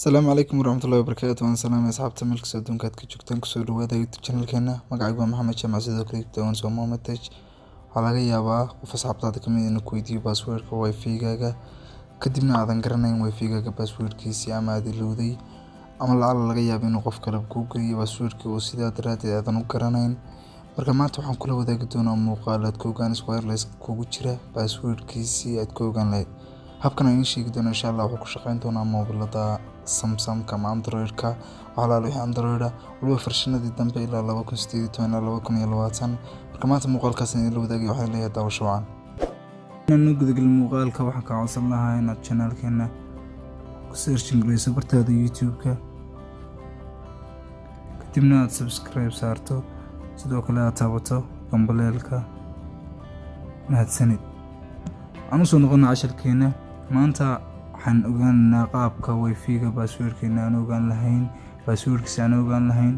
السلام عليكم ورحمة الله وبركاته. وأنا سلام يا أصحابتا meel kastoo adduunka aad ka joogtaan kusoo dhawaada youtube channelkeena. Magacaygu waa Maxamed Jamac, sidoo kale waan soo moomatay. Waxaa laga yaabaa qof asxaabtaada ka mid inuu ku weydiiyo passwordka wifi-gaaga kadibna aadan garanayn wifi-gaaga passwordkiisa ama aad ilowday ama laga yaabo inuu qof kale kuu geliyo passwordka oo sidaa daraadeed aadan u garanayn. Marka maanta waxaan kula wadaagi doonaa muuqaal aad ku ogaanayso wireless kugu jira passwordkiisa aad ku ogaan lahayd. habkan aan sheegi doono insha Allah wuxuu ku shaqeyn doonaa moobilada Samsung ama Android-ka. waxaa la wixii Android waliba farshaxanadii dambe ilaa 2018 ilaa 2020. marka maanta muuqaalkaas in la wadaagay waxaan leeyahay daawasho wacan. inaan gudagal muuqaalka waxaan ka codsan lahaa inaad channelkeena ku search gareyso bartaada YouTube-ka kadibna aad subscribe saarto sidoo kale aad taabato gambaleelka. mahadsanid. aan soo noqon casharkeena maanta waxaan ogaanaa qaabka wifi-ga passwordkeena aan ogaan lahayn passwordkiisa aan ogaan lahayn.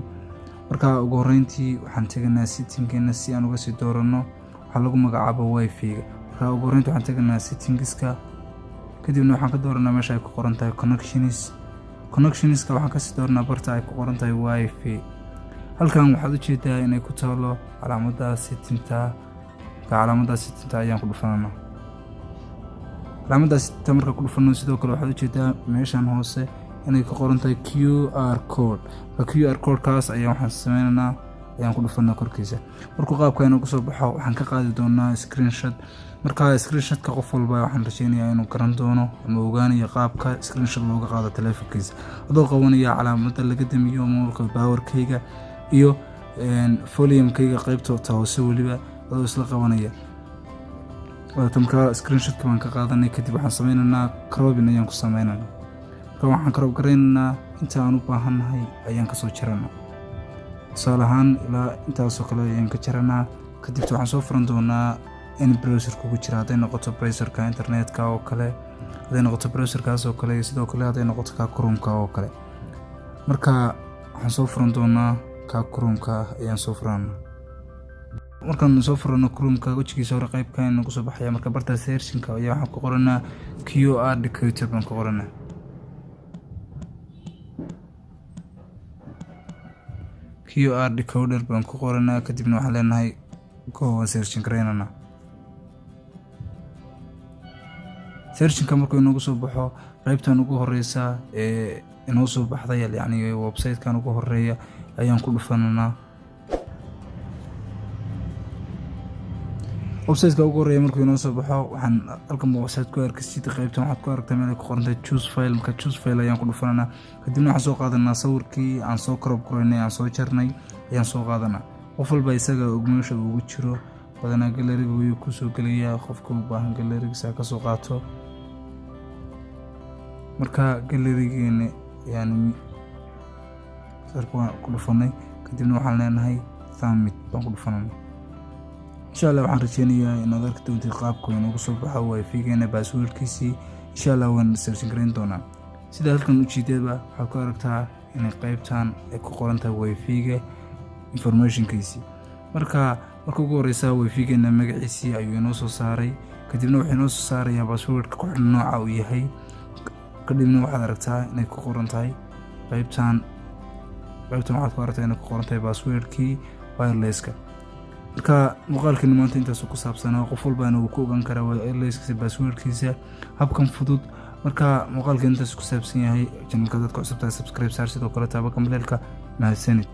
marka ugu horeyntii waxaan tagnaa settingkeena si aan uga sii doorano waxa lagu magacaabo wifi-ga. marka ugu horeyntii waxaan tagnaa settingska kadibna waxaan ka dooranaa meesha ay ku qoran tahay connectionska waxaan ka sii dooranaa barta ay ku qoran tahay wifi. halkan waxaad u jeedaa inay ku taalo calaamadda settingta ayaan ku dhufanaa. calaamaddaas marka ku dhufano sidoo kale waxaad u jeedaa meeshan hoose inay ku qoran tahay QR code. QR code kaas waxaan sameeynaa ayaan ku dhufanaa korkiisa. markuu qaabka inuu soo baxo waxaan ka qaadi doonaa screenshot. marka screenshot-ka qof walba waxaan rajeynayaa inuu garan doono ama ogaanayo qaabka screenshot looga qaado telefoonkiisa adoo qabanaya calaamadda laga damiyo moolka power-kayga iyo volume-kayga qaybta hoose waliba adoo isla qabanaya. marka screenshot-ka waan ka qaadanay kadib waxaan sameeynaa cropping ayaan ku sameeynaa. marka waxaan crop gareynaa inta aan u baahanahay ayaan ka soo jaranaa. tusaale ahaan ilaa intaas oo kale ayaan ka jaranaa. kadib waxaan soo furan doonaa in browser kugu jira haday noqoto browserka internetka oo kale haday noqoto browserkaas oo kale sidoo kale haday noqoto ka Chrome-ka oo kale. marka waxaan soo furan doonaa ka Chrome-ka ayaan soo furanaa. markaan soo furano Chrome-ka wajigiisa hore qaybkan nagu soo baxaya. marka barta searching-ka ayaa waxaan ku qoranaa QR decoder baan ku qoranaa. QR decoder baan ku qoranaa kadibna waxaan leenahay go searching gareynana. searching-ka markuu inagu soo baxo qaybtan ugu horeysa inoo soo baxday yacni website-kan ugu horeeya ayaan ku dhufanaa. website-ka ugu horeeya markuu inoo soo baxo waxaan halkan website ku arkaysid qaybtan waxaad ku aragtaa meel ay ku qoran tahay choose file. marka choose file ayaan ku dhufanaa kadibna waxaan soo qaadanaa sawirkii aan soo crop gareynay aan soo jarnay ayaan soo qaadanaa. qof walba isaga meesha ugu jiro badanaa galeriga wuu ku soo geliyaa qofka u baahan galerigiisa ka soo qaato. marka galerigeena yani sarku ku dhufanay kadibna waxaan leenahay submit baan ku dhufanaa. insha Allah waxaan rajeynayaa inaad arki doonto qaabka inuu soo baxo wifi-geena passwordkiisa. insha Allah waan search gareyn doonaa. sida halkan u jeedaba waxaad ku aragtaa in qaybtan ay ku qoran tahay wifi-ga information-kiisa. marka ugu horeysa wifi-geena magaciisa ayuu inoo soo saaray kadibna wuxuu inoo soo saarayaa passwordka ku xidhan nooca uu yahay. kadibna waxaad aragtaa inay ku qoran tahay qaybtan waxaad ku aragtaa inay ku qoran tahay passwordkii wireless-ka. marka muuqaalkan maanta intaas ku saabsanaa qof walba inuu ku ogaan karo wireless-kiisa passwordkiisa habkan fudud. marka muuqaalkan intaas ku saabsan yahay channelka dadka cusubta subscribe saar sidoo kale taaba gambaleelka. mahadsanid.